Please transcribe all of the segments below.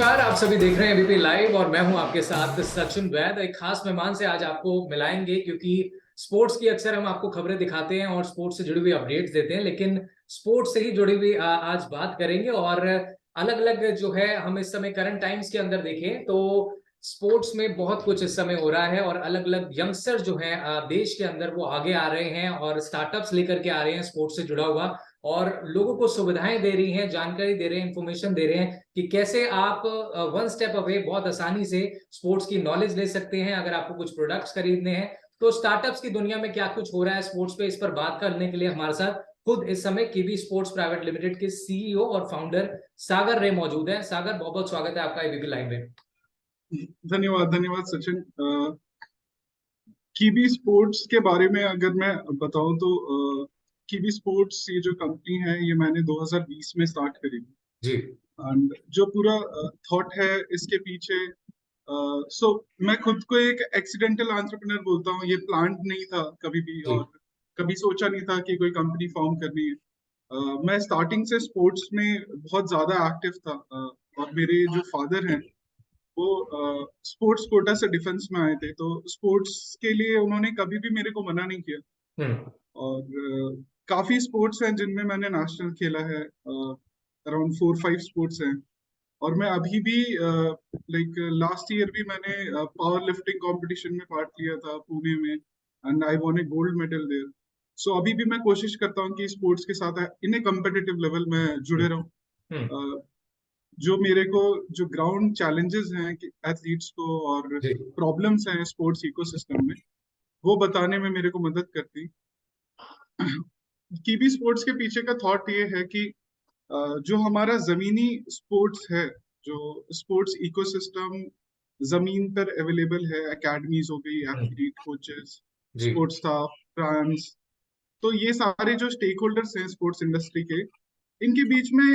नमस्कार, आप सभी देख रहे हैं एबीपी लाइव और मैं हूं आपके साथ सचिन वैद। एक खास मेहमान से आज आपको मिलाएंगे क्योंकि स्पोर्ट्स की अक्सर हम आपको खबरें दिखाते हैं और स्पोर्ट्स से जुड़ी हुई अपडेट्स देते हैं, लेकिन स्पोर्ट्स से ही जुड़ी हुई आज बात करेंगे। और अलग अलग जो है, हम इस समय करंट टाइम्स के अंदर देखें तो स्पोर्ट्स में बहुत कुछ इस समय हो रहा है और अलग अलग यंगस्टर जो है देश के अंदर वो आगे आ रहे हैं और स्टार्टअप्स लेकर के आ रहे हैं स्पोर्ट्स से जुड़ा हुआ, और लोगों को सुविधाएं दे रही हैं, जानकारी दे रहे हैं, इंफॉर्मेशन दे रहे हैं कि कैसे आप वन स्टेप अवे बहुत आसानी से स्पोर्ट्स की नॉलेज ले सकते हैं अगर आपको कुछ प्रोडक्ट्स खरीदने हैं। तो स्टार्टअप्स की दुनिया में क्या कुछ हो रहा है स्पोर्ट्स पे, इस पर बात करने के लिए हमारे साथ खुद इस समय कीवी स्पोर्ट्स प्राइवेट लिमिटेड के सीईओ और फाउंडर सागर रे मौजूद हैं। सागर, बहुत बहुत स्वागत है आपका एबीपी लाइव में। धन्यवाद धन्यवाद सचिन। कीवी स्पोर्ट्स के बारे में अगर मैं बताऊं तो कीवी स्पोर्ट्स ये जो कंपनी है ये मैंने 2020 में स्टार्ट करी थी। जी। एंड जो पूरा थॉट है इसके पीछे, सो मैं खुद को एक एक्सीडेंटल एंटरप्रेन्योर बोलता हूँ। ये प्लान्ड नहीं था कभी भी, जी। और कभी सोचा नहीं था कि कोई कंपनी फॉर्म करनी है। मैं स्टार्टिंग से स्पोर्ट्स में बहुत ज्यादा एक्टिव था। और मेरे जो फादर हैं वो स्पोर्ट्स कोटा से डिफेंस में आए थे, तो स्पोर्ट्स के लिए उन्होंने कभी भी मेरे को मना नहीं किया। हम्म। और काफी स्पोर्ट्स हैं जिनमें मैंने नेशनल खेला है। अराउंड 4-5 स्पोर्ट्स हैं। और मैं अभी भी लाइक लास्ट ईयर भी मैंने पावर लिफ्टिंग कंपटीशन में पार्ट लिया था पुणे में, and I won a gold medal there. So अभी भी मैं कोशिश करता हूँ कि स्पोर्ट्स के साथ इन ए कम्पिटिटिव लेवल में जुड़े हम्म। रहूं। जो मेरे को जो ग्राउंड चैलेंजेस हैं कि एथलीट्स को और जी। प्रॉब्लम्स हैं स्पोर्ट्स इकोसिस्टम में, वो बताने में मेरे को मदद करती। कीवी स्पोर्ट्स के पीछे का थॉट ये है कि जो हमारा जमीनी स्पोर्ट्स है, जो स्पोर्ट्स इकोसिस्टम जमीन पर अवेलेबल है, एकेडमीज हो गई, हम्म। एथलीट कोचेस, जी। स्पोर्ट्स स्टाफ, ब्रांड्स, तो ये सारे जो स्टेक होल्डर्स हैं स्पोर्ट्स इंडस्ट्री के, इनके बीच में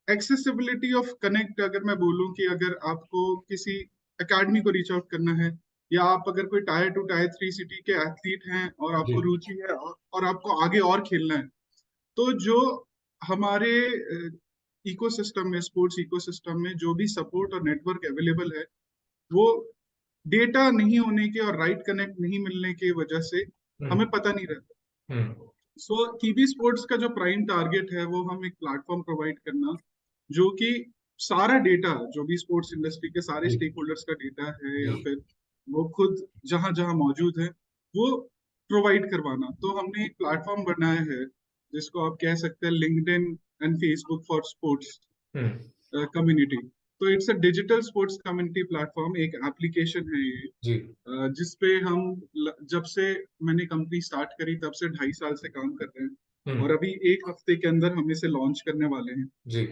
एक्सेसिबिलिटी ऑफ कनेक्ट, अगर मैं बोलूं कि अगर आपको किसी एकेडमी को रीच आउट करना है, या आप अगर कोई टायर 2 टायर 3 सिटी के एथलीट हैं और जी। आपको रुचि है और आपको आगे और खेलना है, तो जो हमारे इकोसिस्टम में, स्पोर्ट्स इकोसिस्टम में जो भी सपोर्ट और नेटवर्क अवेलेबल है, वो डेटा नहीं होने के और राइट कनेक्ट नहीं मिलने की वजह से हमें हम्म। पता नहीं रहता। हम्म। सो कीवी स्पोर्ट्स का जो प्राइम टारगेट है वो हम एक प्लेटफॉर्म प्रोवाइड करना, जो कि सारा डेटा, जो भी स्पोर्ट्स इंडस्ट्री के सारे जी। स्टेक होल्डर्स का डेटा है, जी। या फिर वो खुद जहां जहां मौजूद है, वो प्रोवाइड करवाना। तो हमने एक प्लेटफॉर्म बनाया है जिसको आप कह सकते हैं LinkedIn and Facebook for sports hmm. Community. तो it's a digital sports community platform, एक एप्लीकेशन है ये, जी। जिसपे हम जब से मैंने कंपनी स्टार्ट करी तब से 2.5 साल से काम कर रहे हैं, और हम्म। अभी 1 हफ्ते के अंदर हम इसे लॉन्च करने वाले हैं। जी।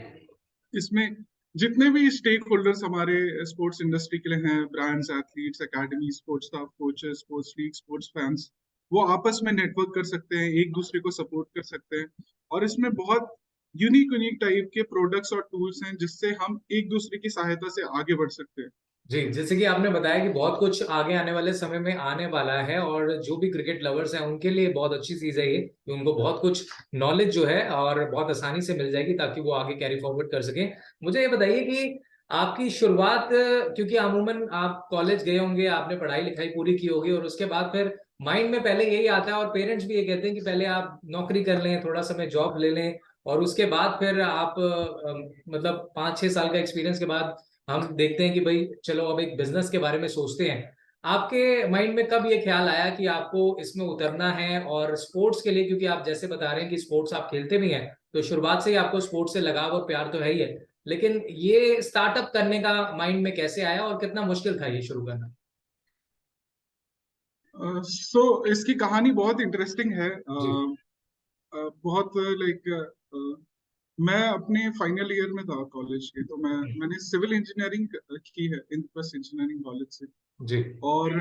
इसमें जितने भी स्टेक होल्डर्स हमारे स्पोर्ट्स इंडस्ट्री के लिए हैं, brands, athletes, academy, sports staff, coaches, sports league, sports fans, वो आपस में नेटवर्क कर सकते हैं, एक दूसरे को सपोर्ट कर सकते हैं। और इसमें बहुत यूनिक यूनिक टाइप के प्रोडक्ट्स और टूल्स हैं जिससे हम एक दूसरे की सहायता से आगे बढ़ सकते हैं। जी, जैसे कि आपने बताया कि बहुत कुछ आगे आने वाले समय में आने वाला है और जो भी क्रिकेट लवर्स हैं उनके लिए बहुत अच्छी चीज है ये कि उनको बहुत कुछ नॉलेज जो है और बहुत आसानी से मिल जाएगी ताकि वो आगे कैरी फॉरवर्ड कर सकें। मुझे ये बताइए कि आपकी शुरुआत, क्योंकि अमूमन आप कॉलेज गए होंगे, आपने पढ़ाई लिखाई पूरी की होगी और उसके बाद फिर माइंड में पहले यही आता है और पेरेंट्स भी ये कहते हैं कि पहले आप नौकरी कर लें, थोड़ा समय जॉब ले लें और उसके बाद फिर आप मतलब 5-6 साल का एक्सपीरियंस के बाद हम देखते हैं कि भाई चलो अब एक बिजनेस के बारे में सोचते हैं। आपके माइंड में कब ये ख्याल आया कि आपको इसमें उतरना है और स्पोर्ट्स के लिए, क्योंकि आप जैसे बता रहे हैं कि स्पोर्ट्स आप खेलते भी हैं तो शुरुआत से ही आपको स्पोर्ट्स से लगाव और प्यार तो है ही है, लेकिन ये स्टार्टअप करने का माइंड में कैसे आया और कितना मुश्किल था ये शुरू करना? सो इसकी कहानी बहुत इंटरेस्टिंग है। जी। बहुत लाइक मैं अपने फाइनल ईयर में था कॉलेज के, तो मैंने सिविल इंजीनियरिंग की है इंद्रप्रस्थ इंजीनियरिंग कॉलेज से। जी। और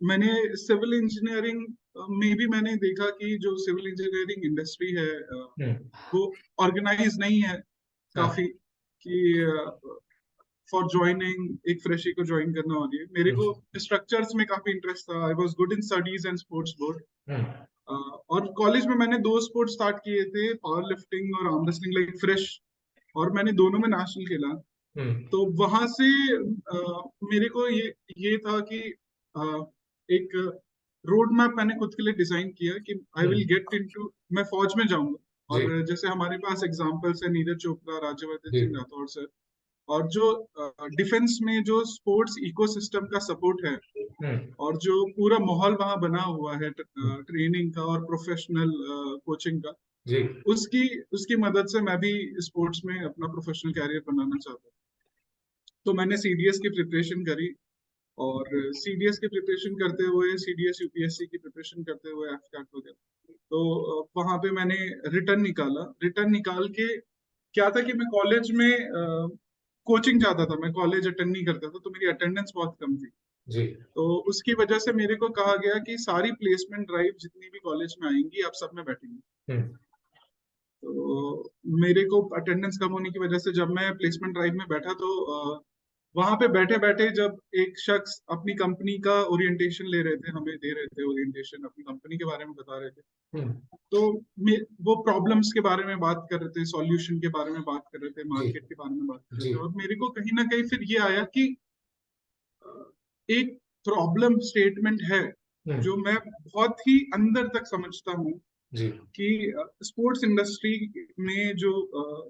मैंने सिविल इंजीनियरिंग में भी मैंने देखा कि जो सिविल इंजीनियरिंग इंडस्ट्री है हम्म। वो ऑर्गेनाइज नहीं है हाँ। काफी, कि फॉर ज्वाइनिंग एक फ्रेशी को ज्वाइन करना हो रही है। मेरे को हम्म। स्ट्रक्चर्स में काफी इंटरेस्ट था, I was good in studies and sports board. Hmm. और कॉलेज में मैंने 2 स्पोर्ट्स स्टार्ट किए थे, पावर लिफ्टिंग और आर्म रेसलिंग, लाइक फ्रेश। और मैंने दोनों में नेशनल खेला। तो वहां से मेरे को ये था कि एक रोड मैप मैंने खुद के लिए डिजाइन किया कि आई विल गेट इनटू, मैं फौज में जाऊंगा। जी और जैसे हमारे पास एग्जांपल्स है नीरज चोपड़ा, राज्यवर्धन जी सिंह राठौर सर, और जो डिफेंस में जो स्पोर्ट्स इकोसिस्टम का सपोर्ट है और जो पूरा माहौल वहां बना हुआ है ट्रेनिंग का और प्रोफेशनल कोचिंग का, जी उसकी उसकी मदद से मैं भी स्पोर्ट्स में अपना प्रोफेशनल कैरियर बनाना चाहता हूँ। तो मैंने सीडीएस की प्रिपरेशन करी, और सीडीएस की प्रिपरेशन करते हुए, सीडीएस यूपीएससी की प्रिपरेशन करते हुए, एफकैट वगैरह, तो वहां पे मैंने रिटर्न निकाला। रिटर्न निकाल के क्या था कि मैं कॉलेज में कोचिंग जाता था, मैं कॉलेज अटेंड नहीं करता था, तो मेरी अटेंडेंस बहुत कम थी। जी तो उसकी वजह से मेरे को कहा गया कि सारी प्लेसमेंट ड्राइव जितनी भी कॉलेज में आएंगी आप सब में बैठेंगे। हम्म तो मेरे को अटेंडेंस कम होने की वजह से जब मैं प्लेसमेंट ड्राइव में बैठा, तो वहां पे बैठे बैठे जब एक शख्स अपनी कंपनी का ओरिएंटेशन ले रहे थे, हमें दे रहे थे ओरिएंटेशन, अपनी कंपनी के बारे में बता रहे थे, हम्म तो वो प्रॉब्लम्स के बारे में बात कर रहे थे, सॉल्यूशन के बारे में बात कर रहे थे, जी मार्केट के बारे में बात कर रहे जी थे, और मेरे को कहीं ना कहीं फिर ये आया कि एक प्रॉब्लम स्टेटमेंट है जो हम्म मैं बहुत ही अंदर तक समझता हूँ जी कि स्पोर्ट्स इंडस्ट्री में जो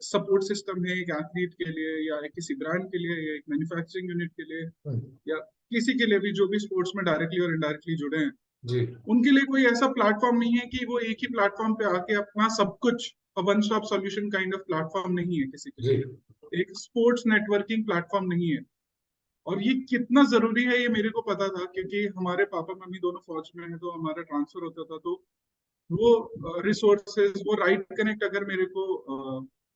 सपोर्ट सिस्टम है एक एथलीट के लिए, या एक किसी ब्रांड के लिए, या एक मैन्युफैक्चरिंग यूनिट के लिए, हम्म, या किसी के लिए भी जो भी स्पोर्ट्स में डायरेक्टली और इनडायरेक्टली जुड़े हैं, जी उनके लिए कोई ऐसा प्लेटफॉर्म नहीं है कि वो एक ही प्लेटफॉर्म पे आके अपना सब कुछ, one stop solution kind of platform नहीं है किसी के जी लिए, एक स्पोर्ट्स नेटवर्किंग प्लेटफॉर्म नहीं है। और ये कितना जरूरी है ये मेरे को पता था, क्योंकि हमारे पापा मम्मी दोनों फौज में हैं, तो हमारा ट्रांसफर होता था, तो वो रिसोर्सेज, वो राइट कनेक्ट अगर मेरे को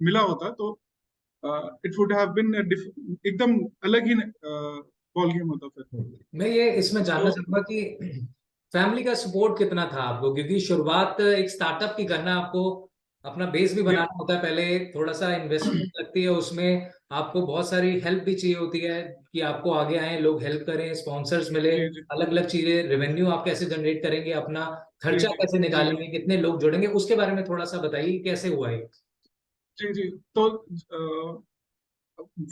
मिला होता, तो इट वुड हैव बीन एकदम अलग ही बॉल गेम होता फिर। मैं ये इसमें तो जानना चाहूंगा कि फैमिली का सपोर्ट कितना था आपको, क्योंकि शुरुआत एक स्टार्टअप की करना, आपको अपना बेस भी या बनाना होता है, पहले थोड़ा सा इन्वेस्टमेंट लगती है उसमें, आपको बहुत सारी हेल्प भी चाहिए होती है कि आपको आगे आए लोग, हेल्प करें, स्पॉन्सर्स मिले, जी जी अलग अलग चीजें, रेवेन्यू आप कैसे जनरेट करेंगे, अपना जी खर्चा जी कैसे जी जी निकालेंगे, कितने लोग जुड़ेंगे, उसके बारे में थोड़ा सा बताइए कैसे हुआ ये। जी जी। तो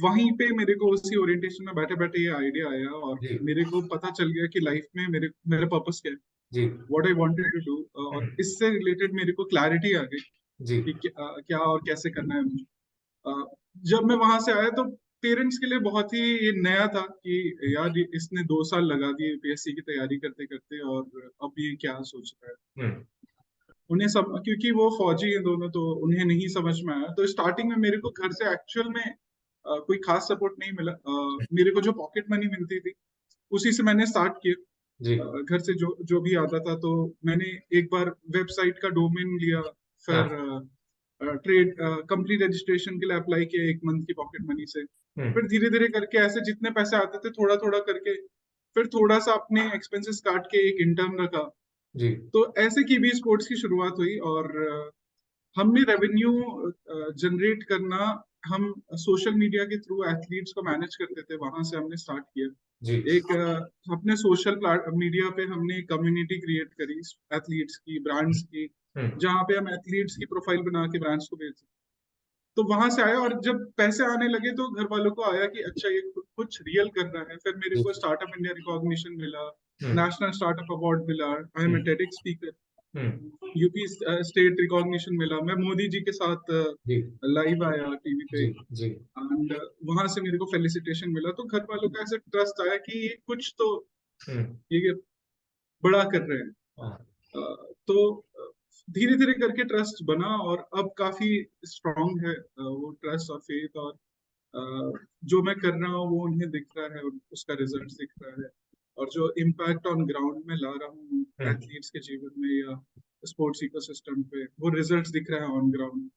वहीं पे मेरे को उसी ओरिएंटेशन में बैठे बैठे ये आइडिया आया, और जी मेरे को पता चल गया कि लाइफ में मेरे मेरा पर्पस क्या है, जी what I wanted to do, और इससे रिलेटेड मेरे को क्लैरिटी आ गई जी कि क्या और कैसे करना है मुझे। जब मैं वहां से आया, तो पेरेंट्स के लिए बहुत ही ये नया था कि यार इसने 2 साल लगा दिए यूपीएससी की तैयारी करते करते, और अब ये क्या सोच रहा है। हम्म उन्हें सब, क्योंकि वो फौजी हैं दोनों, तो उन्हें नहीं समझ में आया। तो स्टार्टिंग में मेरे को घर से एक्चुअल में कोई खास सपोर्ट नहीं मिला। मेरे को जो पॉकेट मनी मिलती थी उसी से मैंने स्टार्ट किया। जी घर से जो जो भी आता था, तो मैंने एक बार वेबसाइट का डोमेन लिया, हाँ फिर ट्रेड कंपनी रजिस्ट्रेशन के लिए अप्लाई किया 1 मंथ की पॉकेट मनी से। फिर धीरे धीरे करके ऐसे जितने पैसे आते थे थोड़ा थोड़ा करके, फिर थोड़ा सा अपने एक्सपेंसेस काट के एक इंटर्न रखा। जी तो ऐसे की भी स्पोर्ट्स की शुरुआत हुई, और हमने रेवेन्यू जनरेट करना, हम सोशल मीडिया के थ्रू एथलीट्स को मैनेज करते थे, वहां से हमने स्टार्ट किया। जी एक अपने सोशल मीडिया पे हमने कम्युनिटी क्रिएट करी एथलीट्स की, ब्रांड्स की, हम्म जहाँ पे हम एथलीट्स की प्रोफाइल बना के ब्रांड्स को बेचते। तो वहां से आया, और जब पैसे आने लगे तो घर वालों को आया कि अच्छा ये कुछ रियल कर रहा है। फिर मेरे जी को स्टार्टअप इंडिया रिकॉग्निशन मिला, हम्म नेशनल स्टार्टअप अवार्ड मिला, I am a hmm TEDx speaker, hmm UP state recognition मिला, मैं मोदी जी के साथ जी लाइव आया टीवी पे, जी जी एंड वहां से मेरे को फेलिसिटेशन मिला। तो घर वालों का ऐसे ट्रस्ट आया कि ये कुछ तो हम्म ये बड़ा कर रहे हैं। हाँ, तो धीरे धीरे करके ट्रस्ट बना, और अब काफी स्ट्रांग है वो ट्रस्ट और फेथ, और जो मैं कर रहा हूँ वो उन्हें दिख रहा है, और उसका रिजल्ट दिख रहा है, और जो इम्पैक्ट ऑन ग्राउंड में ला रहा हूँ हम्म एथलीट्स के जीवन में या स्पोर्ट्स इकोसिस्टम पे, वो रिजल्ट्स दिख रहा है ऑन ग्राउंड।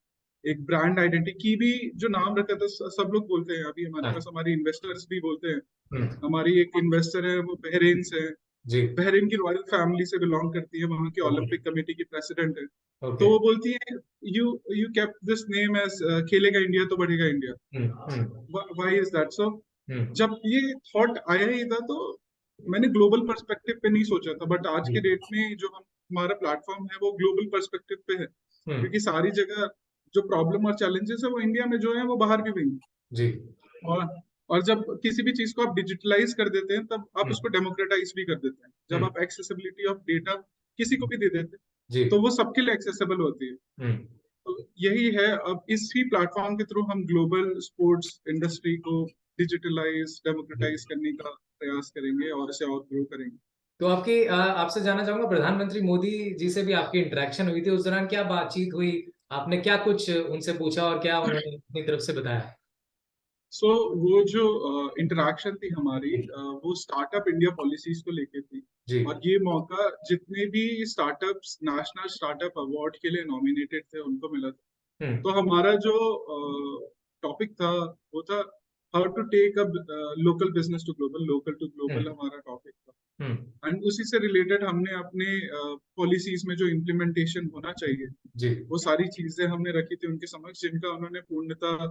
एक ब्रांड आइडेंटिटी की भी जो नाम रखा था, सब लोग बोलते हैं, अभी हमारे हाँ, पास हमारी इन्वेस्टर्स भी बोलते हैं। हम्म हमारी एक इन्वेस्टर है, वो बहरेन से है, जी बहरीन की रॉयल फैमिली से बिलोंग करती है, वहां की ओके ओलंपिक कमेटी की प्रेसिडेंट है। ओके तो वो बोलती है, you you kept this name as खेलेगा इंडिया तो बढ़ेगा India, hmm why is that so. Hmm जब ये थॉट आया ही था, तो मैंने ग्लोबल पर्सपेक्टिव पे नहीं सोचा था, बट आज जी के डेट में जो हम हमारा प्लेटफॉर्म है वो ग्लोबल पर्सपेक्टिव पे है, हम्म क्योंकि सारी जगह जो प्रॉब्लम और चैलेंजेस है वो इंडिया में जो है वो बाहर भी नहीं। जी और और जब किसी भी चीज को आप डिजिटलाइज कर देते हैं तब आप हम्म, उसको डेमोक्रेटाइज भी कर देते हैं। जब हम्म, आप एक्सेसिबिलिटी ऑफ डेटा किसी को भी दे देते हैं जी, तो वो सबके लिए एक्सेसिबल होती है। हम्म, तो यही है, अब इसी प्लेटफॉर्म के थ्रू हम ग्लोबल स्पोर्ट्स इंडस्ट्री को डिजिटलाइज जी। डेमोक्रेटाइज करने का प्रयास करेंगे और इसे और ग्रो करेंगे। तो आपकी आपसे जानना चाहूंगा, प्रधानमंत्री मोदी जी से भी आपकी इंटरेक्शन हुई थी, उस दौरान क्या बातचीत हुई? आपने क्या कुछ उनसे पूछा और क्या उन्होंने अपनी तरफ से बताया? सो वो जो इंटरेक्शन थी हमारी, वो स्टार्टअप इंडिया पॉलिसीज को लेके थी। जी, और ये मौका जितने भी स्टार्टअप्स नेशनल स्टार्टअप अवार्ड के लिए नॉमिनेटेड थे उनको मिला था। हम्म, तो हमारा जो टॉपिक था वो था how to take a local business to global, local to global hmm, हमारा टॉपिक था। हम्म, एंड उसी से रिलेटेड हमने अपने पॉलिसीज में जो इम्प्लीमेंटेशन होना चाहिए जी, वो सारी चीजें हमने रखी थी उनके समक्ष, जिनका उन्होंने पूर्णतः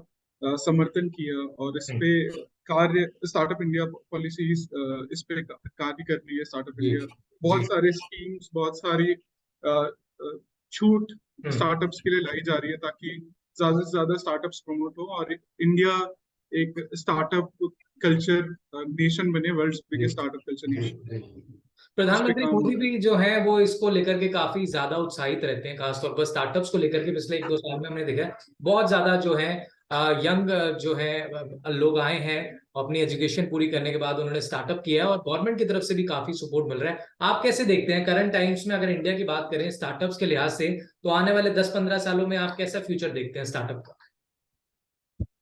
समर्थन किया। और इस पे हम्म, कार्य स्टार्टअप इंडिया पॉलिसीज इस पे कार्य कर रही है स्टार्टअप जी, इंडिया। जी, बहुत सारे स्कीम्स, बहुत सारी छूट हम्म, स्टार्टअप्स के लिए लाई जा रही है ताकि ज्यादा से ज्यादा स्टार्टअप्स प्रमोट हो और इंडिया एक स्टार्टअप कल्चर नेशन बने, वर्ल्ड जी, बिगेस्ट स्टार्टअप कल्चर जी, नेशन। जी। इस पे प्रधानमंत्री काम हो मोदी रहा है। भी जो है वो इसको लेकर के काफी ज्यादा उत्साहित रहते हैं, खासतौर पर स्टार्टअप्स को लेकर के। पिछले 1-2 साल में हमने देखा है बहुत ज्यादा जो है यंग जो है लोग आए हैं, अपनी एजुकेशन पूरी करने के बाद उन्होंने स्टार्टअप किया है और गवर्नमेंट की तरफ से भी काफी सपोर्ट मिल रहा है। आप कैसे देखते हैं करंट टाइम्स में, अगर इंडिया की बात करें स्टार्टअप्स के लिहाज से, तो आने वाले 10-15 सालों में आप कैसा फ्यूचर देखते हैं स्टार्टअप का?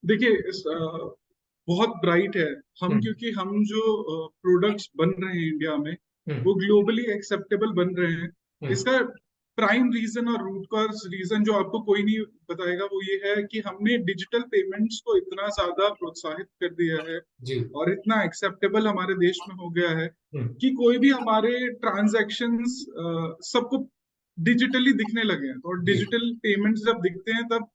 देखिए बहुत ब्राइट है। हम हम्म, क्योंकि हम जो प्रोडक्ट्स बन रहे हैं इंडिया में हम्म, वो ग्लोबली एक्सेप्टेबल बन रहे हैं। हम्म, इसका प्राइम रीजन और रूट कॉज रीजन जो आपको कोई नहीं बताएगा वो ये है कि हमने डिजिटल पेमेंट्स को इतना ज्यादा प्रोत्साहित कर दिया है जी, और इतना एक्सेप्टेबल हमारे देश में हो गया है हम्म, कि कोई भी हमारे ट्रांजैक्शंस सबको डिजिटली दिखने लगे हैं। और जी, डिजिटल पेमेंट्स जब दिखते हैं तब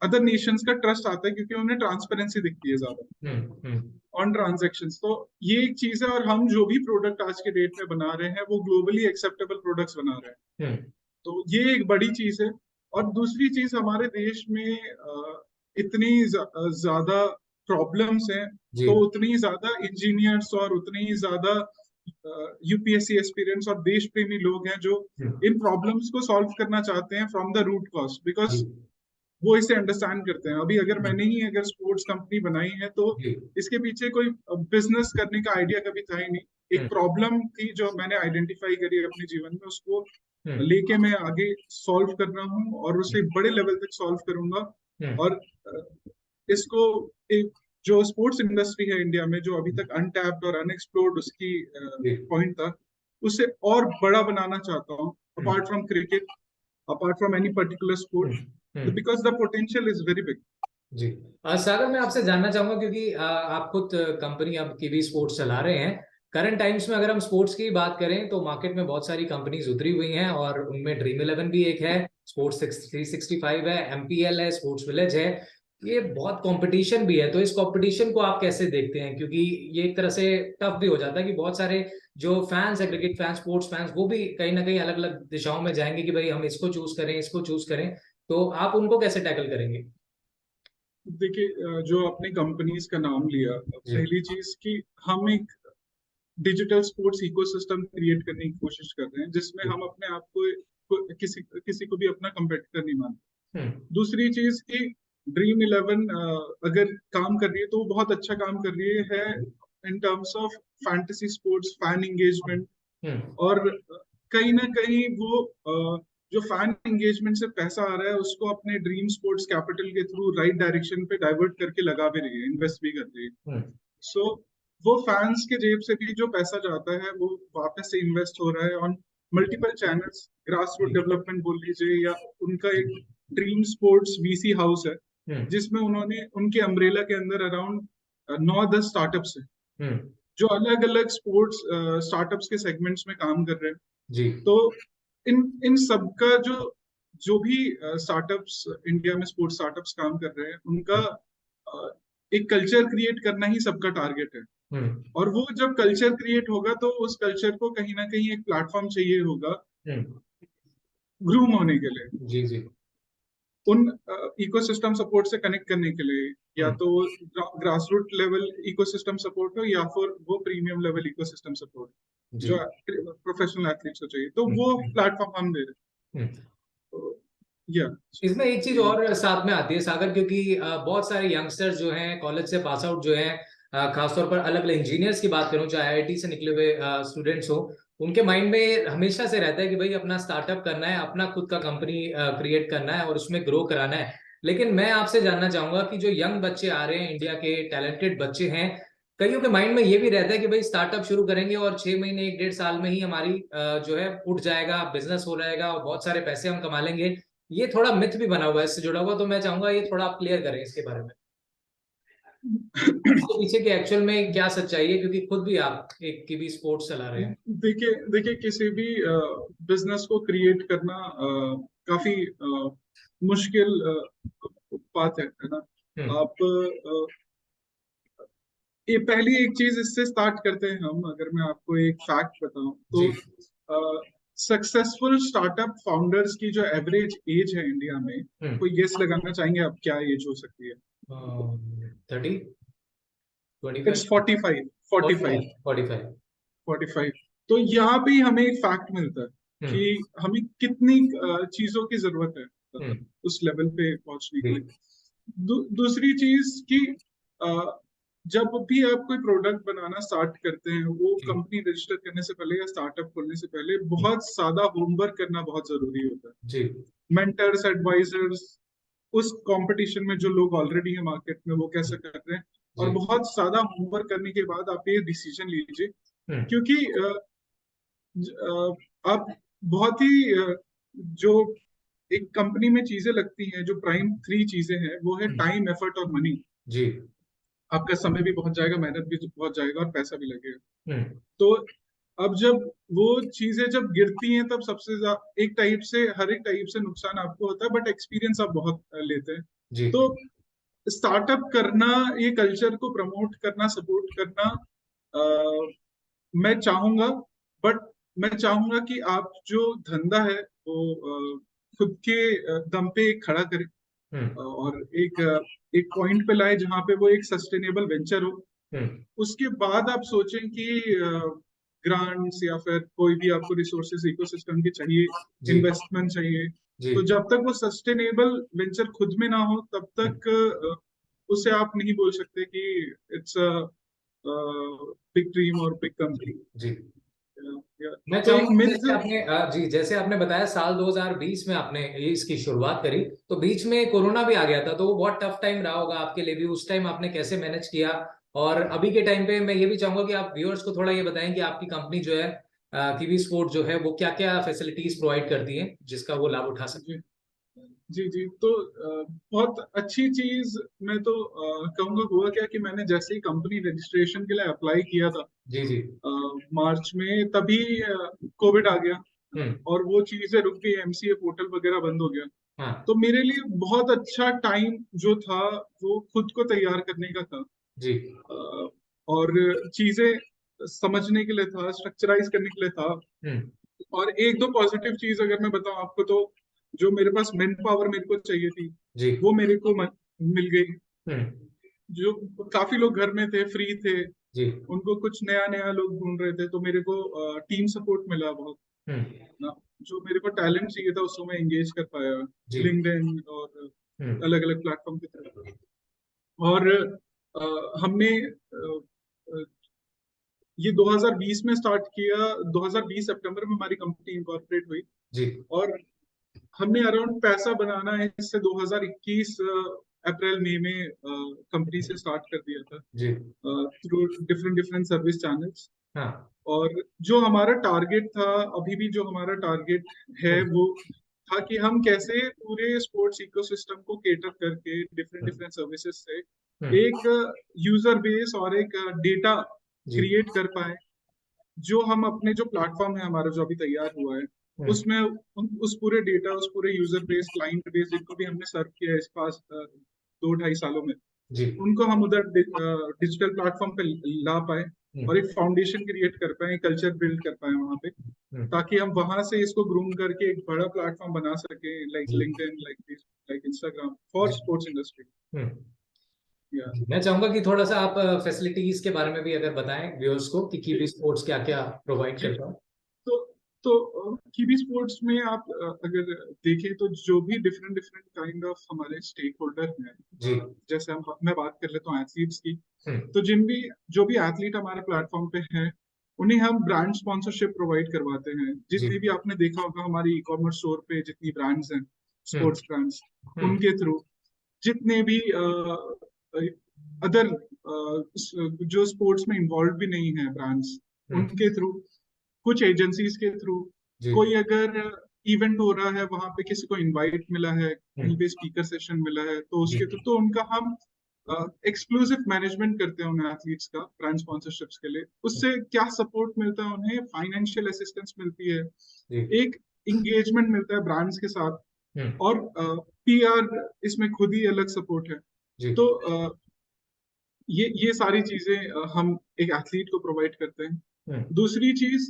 अदर नेशंस का ट्रस्ट आता है क्योंकि उन्हें ट्रांसपेरेंसी दिखती है ज्यादा हम्म, हम्म, ऑन ट्रांजैक्शंस। तो ये एक चीज है। और हम जो भी प्रोडक्ट आज के डेट में बना रहे हैं वो ग्लोबली एक्सेप्टेबल प्रोडक्ट्स बना रहे हैं। हम्म, तो ये एक बड़ी चीज है। और दूसरी चीज, हमारे देश में इतनी ज्यादा प्रॉब्लम्स हैं जी, तो उतनी ज्यादा इंजीनियर्स और उतनी ही ज्यादा यूपीएससी एक्सपीरियंस और देश प्रेमी लोग हैं जो हम्म, इन प्रॉब्लम्स को सॉल्व करना चाहते हैं फ्रॉम द रूट कॉज, जी, बिकॉज वो इसे अंडरस्टैंड करते हैं। अभी अगर हम्म, मैंने ही अगर स्पोर्ट्स कंपनी बनाई है तो जी, इसके पीछे कोई बिजनेस करने का आइडिया कभी था ही नहीं। एक हम्म, प्रॉब्लम थी जो मैंने आइडेंटिफाई करी अपने जीवन में, उसको हम्म, लेके मैं आगे सॉल्व कर रहा हूँ और उसे बड़े लेवल तक सॉल्व करूंगा। हम्म, और इसको एक जो स्पोर्ट्स इंडस्ट्री है इंडिया में जो अभी तक अनटैप्ड और अनएक्सप्लोर्ड उसकी जी, पॉइंट था, उसे और बड़ा बनाना चाहता हूँ hmm, apart from cricket, apart from any particular sport, hmm, hmm, because the potential is very big. जी। सागर, मैं आपसे जानना चाहूंगा क्योंकि आप खुद कंपनी अब की भी स्पोर्ट्स चला रहे हैं। करंट टाइम्स में अगर हम स्पोर्ट्स की बात करें तो मार्केट में बहुत सारी कंपनीज उतरी हुई हैं और उनमें ड्रीम इलेवन भी एक है, स्पोर्ट्स 365 है, एमपीएल है, स्पोर्ट्स विलेज है। ये बहुत कंपटीशन भी है, तो इस कंपटीशन को आप कैसे देखते हैं? क्योंकि ये एक तरह से टफ भी हो जाता है कि बहुत सारे जो फैंस है, क्रिकेट फैंस, स्पोर्ट्स फैंस, वो भी कहीं ना कहीं अलग अलग दिशाओं में जाएंगे कि भाई हम इसको चूज करें, इसको चूज करें। तो आप उनको कैसे टैकल करेंगे? देखिए जो आपने कंपनीज का नाम लिया, जी, पहली चीज कि हम एक डिजिटल स्पोर्ट्स इकोसिस्टम क्रिएट करने की कोशिश कर रहे हैं जिसमें जी, हम अपने आप को किसी किसी को भी अपना कंपेटिटर नहीं मानते। हम्म, दूसरी चीज कि ड्रीम इलेवन अगर काम कर रही है तो वो बहुत अच्छा काम कर रही है in terms of fantasy sports, fan engagement. Hmm, और कहीं ना कहीं वो जो फैन एंगेजमेंट से पैसा आ रहा है उसको अपने ड्रीम स्पोर्ट्स कैपिटल के थ्रू राइट डायरेक्शन पे डाइवर्ट करके लगा भी रही है, इन्वेस्ट भी कर रही है। हम्म, सो वो फैंस के जेब से भी जो पैसा जाता है वो वापस से इन्वेस्ट हो रहा है on multiple channels, grass root जी, डेवलपमेंट बोल लीजिए, या उनका जी, एक ड्रीम स्पोर्ट्स वीसी हाउस है हम्म, जिसमें उन्होंने उनके अम्ब्रेला के अंदर अराउंड 9-10 स्टार्टअप्स हैं हम्म, जो अलग अलग स्पोर्ट्स स्टार्टअप्स के सेगमेंट्स में काम कर रहे हैं। जी, तो इन इन सब का जो जो भी स्टार्टअप्स इंडिया में स्पोर्ट्स स्टार्टअप्स काम कर रहे हैं उनका अ, एक कल्चर क्रिएट करना ही सबका टारगेट है। हम्म, और वो जब कल्चर क्रिएट होगा तो उस कल्चर को कहीं ना कहीं एक प्लेटफॉर्म चाहिए होगा हम्म, ग्रूम होने के लिए। जी, जी, उन इकोसिस्टम सपोर्ट से कनेक्ट करने के लिए, या तो grass root level ecosystem support हो या फिर वो प्रीमियम लेवल इकोसिस्टम सपोर्ट जी। जो प्रोफेशनल एथलीट्स को चाहिए, तो वो प्लेटफॉर्म हम दे रहे हैं। तो या इसमें एक चीज और साथ में आती है सागर, क्योंकि बहुत सारे यंगस्टर्स जो हैं कॉलेज से पास आउट जो हैं, खासतौर पर अलग अलग इंजीनियर्स की बात करूं, चाहे आईआईटी से निकले हुए स्टूडेंट्स हो, उनके माइंड में हमेशा से रहता है कि भाई अपना स्टार्टअप करना है, अपना खुद का कंपनी क्रिएट करना है और उसमें ग्रो कराना है। लेकिन मैं आपसे जानना चाहूंगा कि जो यंग बच्चे आ रहे हैं, इंडिया के टैलेंटेड बच्चे हैं, कईयों के माइंड में ये भी रहता है कि भाई स्टार्टअप शुरू करेंगे और 6 महीने 1 डेढ़ साल में ही हमारी जो है उठ जाएगा, बिजनेस हो जाएगा और बहुत सारे पैसे हम कमा लेंगे। ये थोड़ा मिथ भी बना हुआ है इससे जुड़ा हुआ, तो मैं चाहूंगा ये थोड़ा आप क्लियर करें इसके बारे में, इसके पीछे की एक्चुअल में क्या सच्चाई है, क्योंकि खुद भी आप एक की भी स्पोर्ट्स चला रहे हैं। देखिए देखिए, किसी भी बिजनेस को क्रिएट करना काफी मुश्किल बात है ना। आप ये पहली एक चीज इससे स्टार्ट करते हैं हम, अगर मैं आपको एक फैक्ट बताऊं जी। तो सक्सेसफुल स्टार्टअप फाउंडर्स की जो एवरेज एज है इंडिया में, कोई गेस लगाना चाहेंगे आप क्या एज हो सकती है? 30, इट्स 25, 45। 45। 45। 45। तो यहाँ पे ही हमें एक फैक्ट मिलता है कि हम्म। हमें कितनी चीजों की जरूरत है हम्म। उस लेवल पे पहुंचने के जी। लिए। दूसरी चीज कि अ, जब भी आप कोई प्रोडक्ट बनाना स्टार्ट करते हैं, वो जी। कंपनी रजिस्टर करने से पहले या स्टार्टअप खोलने से पहले बहुत ज्यादा होमवर्क करना बहुत जरूरी होता है। जी। मेंटर्स, एडवाइजर्स, उस कंपटीशन में जो लोग ऑलरेडी है मार्केट में, वो कैसे कर रहे हैं, और जी। बहुत ज्यादा होमवर्क करने के बाद आप ये डिसीजन लीजिए। हम्म। क्योंकि आप बहुत ही जो एक कंपनी में चीजें लगती हैं, जो प्राइम 3 चीजें हैं, वो है टाइम, एफर्ट और मनी। जी। आपका समय भी बहुत जाएगा, मेहनत भी बहुत जाएगा और पैसा भी लगेगा। हम्म। तो अब जब वो चीजें जब गिरती हैं, तब सबसे ज्यादा एक टाइप से, हर एक टाइप से नुकसान आपको होता है, बट एक्सपीरियंस आप बहुत लेते हैं। जी। तो स्टार्टअप करना, ये कल्चर को प्रमोट करना, सपोर्ट करना, मैं चाहूंगा, बट मैं चाहूंगा कि आप जो धंधा है वो खुद के दम पे एक खड़ा करें, हम्म। और एक पॉइंट पे लाए जहां पे वो एक सस्टेनेबल वेंचर हो। हम्म। उसके बाद आप सोचें कि ग्रांट्स या फिर कोई भी आपको रिसोर्सेज इकोसिस्टम की चाहिए, जी। इन्वेस्टमेंट चाहिए। जी। तो जब तक वो सस्टेनेबल वेंचर खुद में ना हो, तब तक उसे आप नहीं बोल सकते कि इट्स अ बिग ड्रीम और बिग जी। कंपनी। जी। मैं तो एक चाहूंगा मिथ। जैसे आपने जी जैसे आपने बताया साल 2020 में आपने ये इसकी शुरुआत करी, तो बीच में कोरोना भी आ गया था, तो वो बहुत टफ टाइम रहा होगा आपके लिए भी। उस टाइम आपने कैसे मैनेज किया? और अभी के टाइम पे मैं ये भी चाहूंगा कि आप व्यूअर्स को थोड़ा ये बताएं कि आपकी कंपनी जो है कीवी स्पोर्ट जो है वो क्या क्या फैसिलिटीज प्रोवाइड करती है जिसका वो लाभ उठा सकते जी जी जी। तो बहुत अच्छी चीज, मैं तो कहूंगा, हुआ क्या कि मैंने जैसे ही कंपनी रजिस्ट्रेशन के लिए अप्लाई किया था हैं। जी। जी। मार्च में, तभी कोविड आ गया हम्म। और वो चीजें रुक गई, एमसीए पोर्टल वगैरह बंद हो गया। हाँ। तो मेरे लिए बहुत अच्छा टाइम जो था, वो खुद को तैयार करने का था, जी। और चीजें समझने के लिए था, स्ट्रक्चराइज करने के लिए था। हम्म। और एक दो पॉजिटिव चीज अगर मैं बताऊं आपको, तो जो मेरे पास मैन पावर मेरे को चाहिए थी, जी। वो मेरे को मिल गई। हम्म। जो काफी लोग घर में थे, फ्री थे, जी। उनको कुछ नया नया लोग ढूंढ रहे थे, तो मेरे को टीम सपोर्ट मिला बहुत हम्म। ना। जो मेरे को टैलेंट चाहिए था, उसको मैं एंगेज कर पाया जी। लिंक्डइन और हम्म। अलग अलग प्लेटफॉर्म की तरफ। और हमने ये 2020 में स्टार्ट किया। 2020 सितंबर में हमारी कंपनी इनकॉर्पोरेट हुई, जी। और हमने अराउंड पैसा बनाना है इससे 2021 अप्रैल मई में कंपनी से स्टार्ट कर दिया था, जी। Through different different service channels. हाँ। और जो हमारा टारगेट था, अभी भी जो हमारा टारगेट है, हम्म। वो था कि हम कैसे पूरे स्पोर्ट्स इकोसिस्टम को केटर करके डिफरेंट हम्म। डिफरेंट सर्विसेज से हम्म। एक यूजर बेस और एक डेटा जी। क्रिएट कर पाए, जो हम अपने जो प्लेटफॉर्म है हमारा जो अभी तैयार हुआ है, हम्म। उसमें उस पूरे डेटा, उस पूरे यूजर बेस, क्लाइंट बेस, जिनको भी हमने सर्व किया है इस पास 2 ढाई सालों में, जी। उनको हम उधर डिजिटल प्लेटफॉर्म पे ला पाए। और एक फाउंडेशन क्रिएट कर पाए, कल्चर बिल्ड कर पाए वहां पे, हम्म, ताकि हम वहां से इसको ग्रूम करके एक बड़ा प्लेटफॉर्म बना सके, लाइक जी लिंक्डइन, लाइक इंस्टाग्राम फॉर जी। Sports industry. हम्म। या मैं चाहूंगा कि थोड़ा सा आप फैसिलिटीज के बारे में भी अगर बताएं व्यूअर्स को कि कीवी स्पोर्ट्स क्या क्या प्रोवाइड जी। करता है। तो कीवी स्पोर्ट्स में आप अगर देखें तो जो भी डिफरेंट डिफरेंट काइंड ऑफ हमारे स्टेक होल्डर हैं, जी। जैसे मैं बात कर लेता हूँ एथलीट्स की। हम्म। तो जो भी एथलीट हमारे प्लेटफॉर्म पे हैं, उन्हें हम ब्रांड स्पॉन्सरशिप प्रोवाइड करवाते हैं। जी। जितनी भी आपने देखा होगा हमारी ई कॉमर्स स्टोर पे जितनी ब्रांड्स हैं, हम्म। स्पोर्ट्स ब्रांड्स, हम्म। उनके थ्रू जितने भी अदर जो स्पोर्ट्स में इन्वॉल्व भी नहीं है ब्रांड्स, हम्म। उनके थ्रू, कुछ एजेंसीज के थ्रू, जी। कोई अगर इवेंट हो रहा है वहां पे किसी को इनवाइट मिला है, कहीं हम्म। पे स्पीकर सेशन मिला है, तो जी। उसके थ्रू तो उनका हम एक्सक्लूसिव मैनेजमेंट करते हैं उन एथलीट्स का ब्रांड स्पॉन्सरशिप्स के लिए। उससे क्या सपोर्ट मिलता है उन्हें, फाइनेंशियल असिस्टेंस मिलती है, जी। एक इंगेजमेंट मिलता है ब्रांड्स के साथ, हम्म। और पीआर इसमें खुद ही अलग सपोर्ट है। जी। तो ये सारी चीजें हम एक एथलीट को प्रोवाइड करते हैं। हम्म। दूसरी चीज,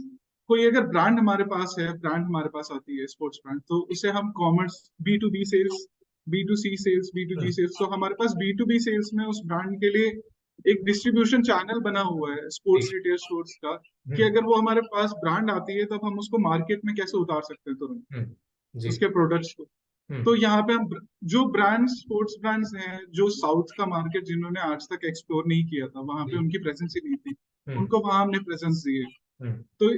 कोई अगर ब्रांड हमारे पास है, ब्रांड हमारे पास आती है स्पोर्ट्स ब्रांड, तो उसे हम commerce, B to B sales, B to C sales, B to G sales, तो हमारे पास बी सेल्स में उस ब्रांड के लिए एक डिस्ट्रीब्यूशन चैनल बना हुआ है जी। स्पोर्ट्स रिटेल स्टोर्स का, कि हम्म। अगर वो हमारे पास ब्रांड आती है तब हम उसको मार्केट में कैसे उतार सकते हैं तुरंत, हम्म। जी। उसके प्रोडक्ट्स को। तो हम्म। यहाँ पे हम जो ब्रांड्स, स्पोर्ट्स ब्रांड्स हैं जो साउथ का मार्केट जिन्होंने आज तक एक्सप्लोर नहीं किया था, वहां पे जी। उनकी प्रेजेंस ही नहीं थी, हम्म। उनको वहां हमने प्रेजेंस दी है। हम्म। तो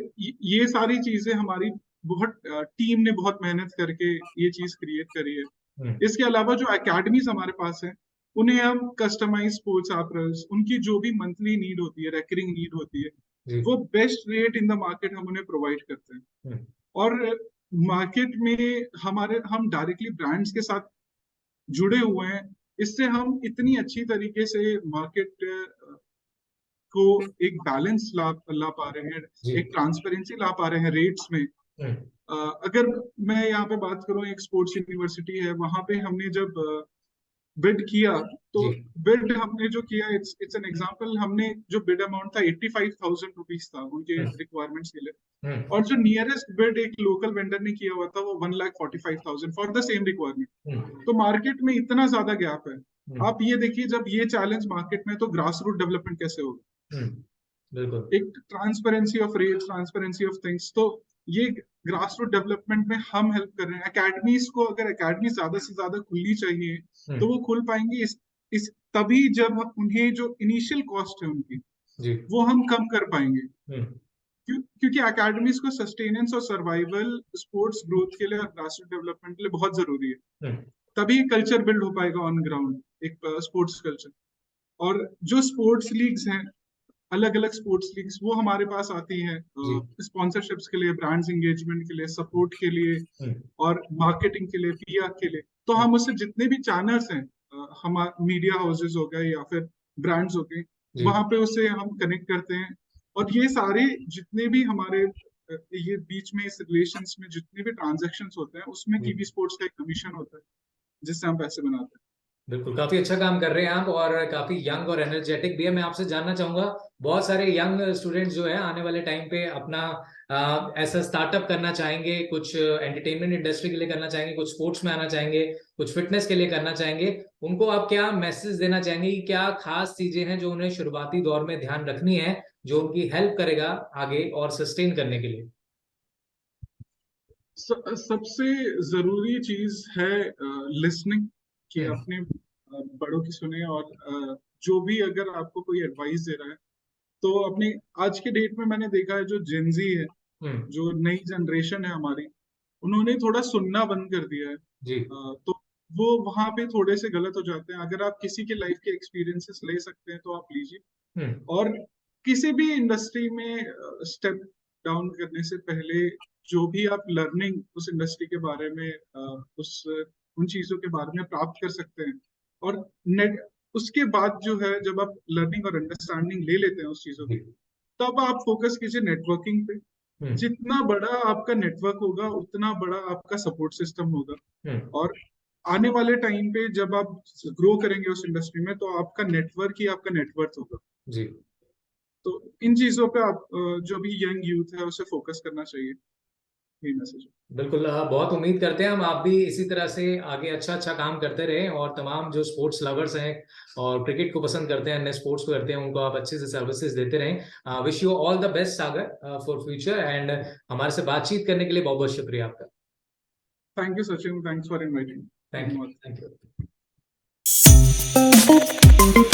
ये सारी चीजें हमारी बहुत टीम ने बहुत मेहनत करके ये चीज क्रिएट करी है। हम्म। इसके अलावा जो एकेडमीज हमारे पास है, उन्हें हम कस्टमाइज स्पोर्ट्स एपरल्स, उनकी जो भी मंथली नीड होती है, रेकरिंग नीड होती है, जी। वो best rate in the market हम उन्हें प्रोवाइड करते हैं। हम्म। और मार्केट में हम डायरेक्टली ब्रांड्स के साथ जुड़े हुए हैं। इससे हम इतनी अच्छी तरीके से मार्केट को एक बैलेंस ला पा रहे हैं, जी। एक ट्रांसपेरेंसी ला पा रहे हैं रेट्स में। हम्म। अगर मैं यहाँ पे बात करूँ, एक स्पोर्ट्स यूनिवर्सिटी है, वहां पे हमने जब बिड किया, तो जी। बिड हमने जो किया, इट्स इट्स एन एग्जांपल, हमने जो बिड अमाउंट था 85,000 रुपीज था उनके हम्म। रिक्वायरमेंट्स के लिए, हम्म। और जो नियरेस्ट बिड एक लोकल वेंडर ने किया हुआ था वो 1,45,000 फॉर द सेम रिक्वायरमेंट। हम्म। तो मार्केट में इतना ज्यादा गैप है। हम्म। आप ये देखिए, जब ये चैलेंज मार्केट में, तो ग्रास रूट डेवलपमेंट कैसे होगा, हम्म। बिल्कुल। एक transparency of rate, transparency of things. तो ये ग्रास रूट डेवलपमेंट में हम हेल्प कर रहे हैं एकेडमीज को। अगर एकेडमी ज्यादा से ज्यादा खुलनी चाहिए, तो हम्म। वो खुल पाएंगी इस तभी जब उन्हें जो इनिशियल कॉस्ट है उनकी, जी। वो हम कम कर पाएंगे। हम्म। क्योंकि एकेडमीज को सस्टेनेंस और सर्वाइवल, स्पोर्ट्स ग्रोथ के लिए और ग्रास रूट डेवलपमेंट के लिए बहुत जरूरी है। हम्म। तभी कल्चर बिल्ड हो पाएगा ऑन ग्राउंड, एक स्पोर्ट्स कल्चर। और जो स्पोर्ट्स लीग्स हैं, अलग अलग स्पोर्ट्स लीग्स, वो हमारे पास आती हैं जी। स्पॉन्सरशिप्स के लिए, ब्रांड्स एंगेजमेंट के लिए, सपोर्ट के लिए, हम्म। और मार्केटिंग के लिए, पीआर के लिए। तो हम्म। हम उससे जितने भी चैनल्स हैं, हमारे मीडिया हाउसेज हो गए या फिर ब्रांड्स हो गए, जी। वहां पे उससे हम कनेक्ट करते हैं। और ये सारे जितने भी हमारे ये बीच में इस रिलेशंस में जितने भी ट्रांजेक्शन्स होते हैं, उसमें जी। कीवी स्पोर्ट्स का एक कमीशन होता है, जिससे हम पैसे बनाते हैं। बिल्कुल, काफी अच्छा काम कर रहे हैं आप और काफी यंग और एनर्जेटिक भी है। मैं आपसे जानना चाहूंगा, बहुत सारे यंग स्टूडेंट्स जो है आने वाले टाइम पे अपना ऐसा स्टार्टअप करना चाहेंगे, कुछ एंटरटेनमेंट इंडस्ट्री के लिए करना चाहेंगे, कुछ स्पोर्ट्स में आना चाहेंगे, कुछ फिटनेस के लिए करना चाहेंगे। उनको आप क्या मैसेज देना चाहेंगे कि क्या खास चीजें हैं जो उन्हें शुरुआती दौर में ध्यान रखनी है, जो उनकी हेल्प करेगा आगे और सस्टेन करने के लिए। सबसे जरूरी चीज है लिसनिंग, कि हम्म। अपने बड़ों की सुने। और जो भी अगर आपको कोई एडवाइस दे रहा है, तो अपने, आज के डेट में मैंने देखा है जो जेंजी है, हम्म। जो नई जनरेशन है हमारी, उन्होंने थोड़ा सुनना बंद कर दिया है। जी। तो वो वहां पे थोड़े से गलत हो जाते हैं। अगर आप किसी के लाइफ के एक्सपीरियंसेस ले सकते हैं तो आप लीजिए। हम्म। और किसी भी इंडस्ट्री में स्टेप डाउन करने से पहले, जो भी आप लर्निंग उस इंडस्ट्री के बारे में, उस उन चीजों के बारे में प्राप्त कर सकते हैं, और नेट, उसके बाद जो है, जब आप लर्निंग और अंडरस्टैंडिंग ले लेते हैं उस चीजों जी। की, तब आप फोकस कीजिए नेटवर्किंग पे। हम्म। जितना बड़ा आपका नेटवर्क होगा, उतना बड़ा आपका सपोर्ट सिस्टम होगा। हम्म। और आने वाले टाइम पे जब आप ग्रो करेंगे उस इंडस्ट्री में, तो आपका नेटवर्क ही आपका नेटवर्थ होगा। जी। तो इन चीजों पे आप जो भी यंग यूथ है उसे फोकस करना चाहिए, यही मैसेज। बिल्कुल, बहुत उम्मीद करते हैं हम आप भी इसी तरह से आगे अच्छा अच्छा काम करते रहें, और तमाम जो स्पोर्ट्स लवर्स हैं और क्रिकेट को पसंद करते हैं, अन्य स्पोर्ट्स को करते हैं, उनको आप अच्छे से सर्विसेज देते रहें। Wish you all the best Sagar for future, and हमारे से बातचीत करने के लिए बहुत बहुत शुक्रिया आपका। Thank you Sachin, thanks for inviting. Thank you, धन्यवाद। Thank you.